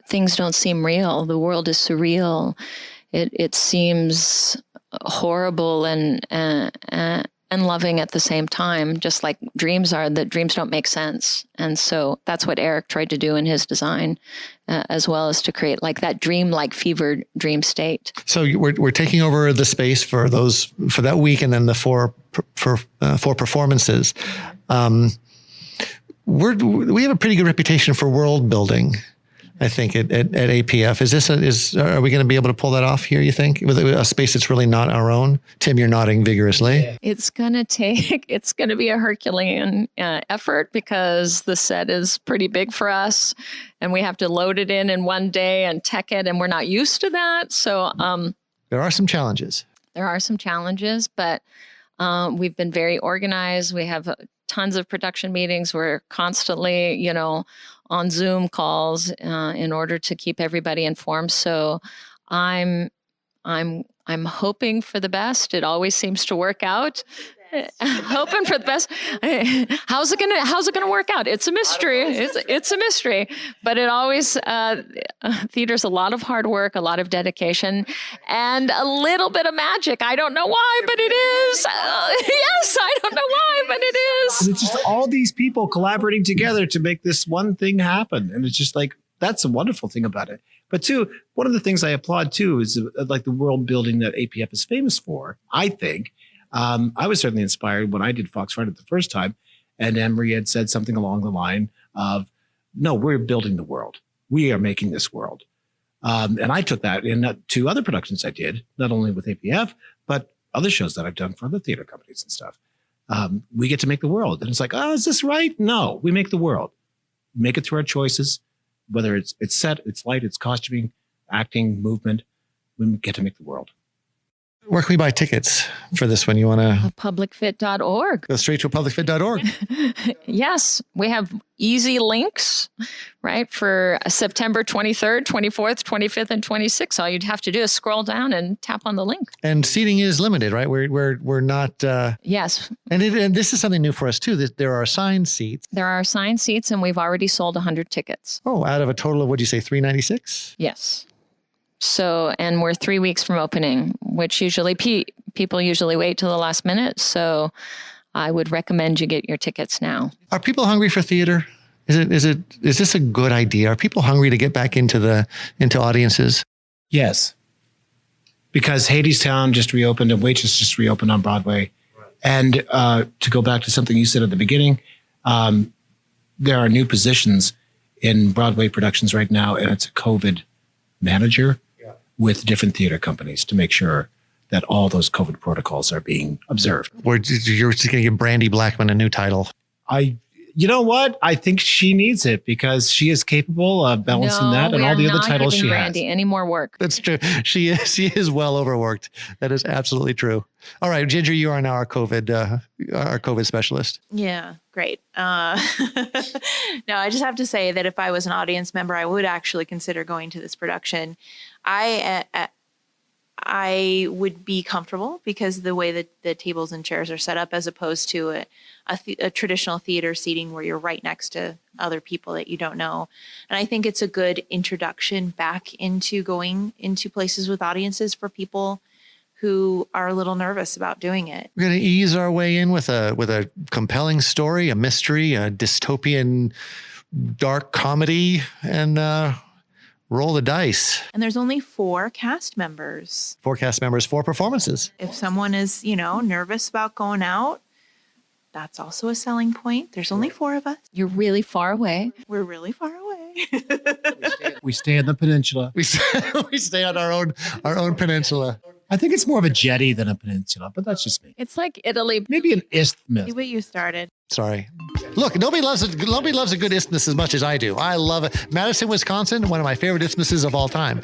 [SPEAKER 2] things don't seem real. The world is surreal. It seems horrible and loving at the same time, just like dreams are. That dreams don't make sense. And so that's what Eric tried to do in his design, as well as to create like that dream-like fever dream state. So
[SPEAKER 1] we're taking over the space for that week, and then the four performances. We have a pretty good reputation for world building, I think, at APF. Are we going to be able to pull that off here, you think, with a space that's really not our own? Tim, you're nodding vigorously. Yeah.
[SPEAKER 2] It's going to be a Herculean effort, because the set is pretty big for us, and we have to load it in one day and tech it, and we're not used to that. So
[SPEAKER 1] there are some challenges.
[SPEAKER 2] But we've been very organized. We have tons of production meetings. We're constantly, on Zoom calls in order to keep everybody informed. So I'm hoping for the best. It always seems to work out. Hoping for the best. How's it gonna work out? It's a mystery. It's a mystery. But it always theater's a lot of hard work, a lot of dedication, and a little bit of magic. I don't know why, but it is. Yes, I don't know why, but it is.
[SPEAKER 3] And it's just all these people collaborating together to make this one thing happen, and it's just like, that's a wonderful thing about it. But two, one of the things I applaud too is like the world building that APF is famous for, I think. I was certainly inspired when I did Foxfinder the first time, and Emery had said something along the line of, no, we're building the world. We are making this world. And I took that in two other productions I did, not only with APF, but other shows that I've done for other theater companies and stuff. We get to make the world. And it's like, oh, is this right? No, we make the world. Make it through our choices, whether it's set, it's light, it's costuming, acting, movement. We get to make the world.
[SPEAKER 1] Where can we buy tickets for this one? You want to?
[SPEAKER 2] Publicfit.org.
[SPEAKER 1] Go straight to publicfit.org.
[SPEAKER 2] Yes, we have easy links, right, for September 23rd, 24th, 25th, and 26th. All you'd have to do is scroll down and tap on the link.
[SPEAKER 1] And seating is limited, right? We're not.
[SPEAKER 2] Yes.
[SPEAKER 1] And this is something new for us too. That there are assigned seats.
[SPEAKER 2] There are assigned seats, and we've already sold 100 tickets.
[SPEAKER 1] Oh, out of a total of, what'd you say, 396?
[SPEAKER 2] Yes. So, and we're 3 weeks from opening, which usually people usually wait till the last minute. So I would recommend you get your tickets now. Are
[SPEAKER 1] people hungry for theater? Is this a good idea? Are people hungry to get back into audiences?
[SPEAKER 3] Yes. Because Hadestown just reopened and Waitress just reopened on Broadway. Right. And to go back to something you said at the beginning, there are new positions in Broadway productions right now, and it's a COVID manager with different theater companies to make sure that all those COVID protocols are being observed.
[SPEAKER 1] You're just going to give Brandy Blackman a new title.
[SPEAKER 3] You know what? I think she needs it because she is capable of balancing that and all the other titles she
[SPEAKER 2] Brandy
[SPEAKER 3] has.
[SPEAKER 2] any more work.
[SPEAKER 1] That's true. She is well overworked. That is absolutely true. All right, Ginger, you are now our COVID specialist.
[SPEAKER 4] Yeah, great. No, I just have to say that if I was an audience member, I would actually consider going to this production. I would be comfortable because the way that the tables and chairs are set up, as opposed to a traditional theater seating where you're right next to other people that you don't know. And I think it's a good introduction back into going into places with audiences for people who are a little nervous about doing it.
[SPEAKER 1] We're going to ease our way in with a compelling story, a mystery, a dystopian dark comedy, and roll the dice.
[SPEAKER 4] And there's only 4 cast members.
[SPEAKER 1] 4 cast members, 4 performances.
[SPEAKER 4] If someone is, nervous about going out, that's also a selling point. There's only 4 of us.
[SPEAKER 2] You're really far away.
[SPEAKER 4] We're really far away.
[SPEAKER 3] We stay in the peninsula.
[SPEAKER 1] We stay on our own peninsula.
[SPEAKER 3] I think it's more of a jetty than a peninsula, but that's just me.
[SPEAKER 2] It's like Italy.
[SPEAKER 3] Maybe an isthmus.
[SPEAKER 4] See what you started.
[SPEAKER 1] Sorry. Look, nobody loves a good isthmus as much as I do. I love it. Madison, Wisconsin, one of my favorite isthmuses of all time.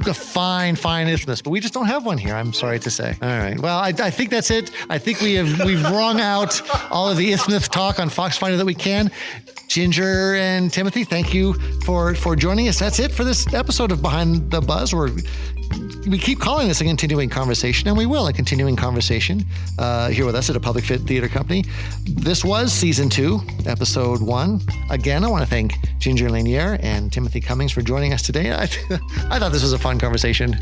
[SPEAKER 1] A fine isthmus, but we just don't have one here. I'm sorry to say. All right. Well, I think that's it. I think we've wrung out all of the isthmus talk on Foxfinder that we can. Ginger and Timothy, thank you for joining us. That's it for this episode of Behind the Buzz. We keep calling this a continuing conversation, and we will, a continuing conversation here with us at a Public Fit Theater Company. This was Season 2, Episode 1. Again, I want to thank Ginger Lanier and Timothy Cummings for joining us today. I thought this was a fun conversation.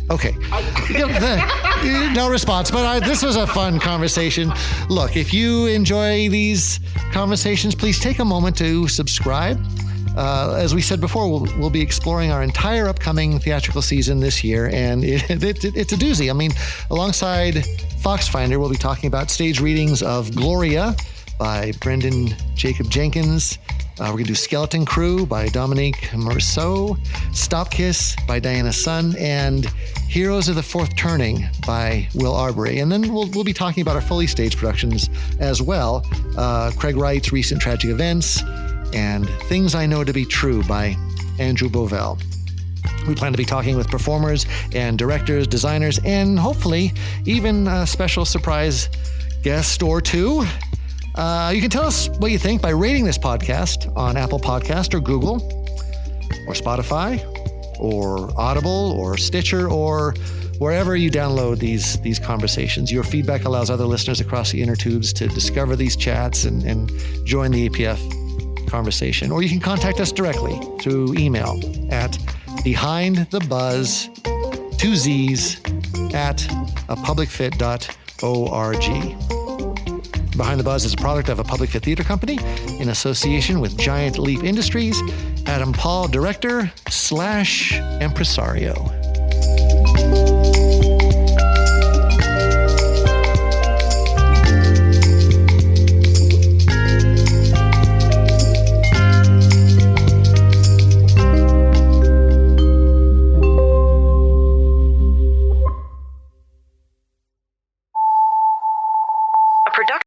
[SPEAKER 1] Okay. No response, but this was a fun conversation. Look, if you enjoy these conversations, please take a moment to subscribe. As we said before, we'll be exploring our entire upcoming theatrical season this year, and it's a doozy. I mean, alongside Foxfinder, we'll be talking about stage readings of Gloria by Brendan Jacob Jenkins. We're going to do Skeleton Crew by Dominique Morisseau, Stop Kiss by Diana Sun, and Heroes of the Fourth Turning by Will Arbery. And then we'll be talking about our fully staged productions as well. Craig Wright's Recent Tragic Events and Things I Know to Be True by Andrew Bovell. We plan to be talking with performers and directors, designers, and hopefully even a special surprise guest or two. You can tell us what you think by rating this podcast on Apple Podcast or Google or Spotify or Audible or Stitcher or wherever you download these conversations. Your feedback allows other listeners across the inner tubes to discover these chats and join the APF conversation. Or you can contact us directly through email at behindthebuzz, 2 Z's, at publicfit.org. Behind the Buzz is a product of a Public Fit Theater Company in association with Giant Leap Industries. Adam Paul, director / impresario.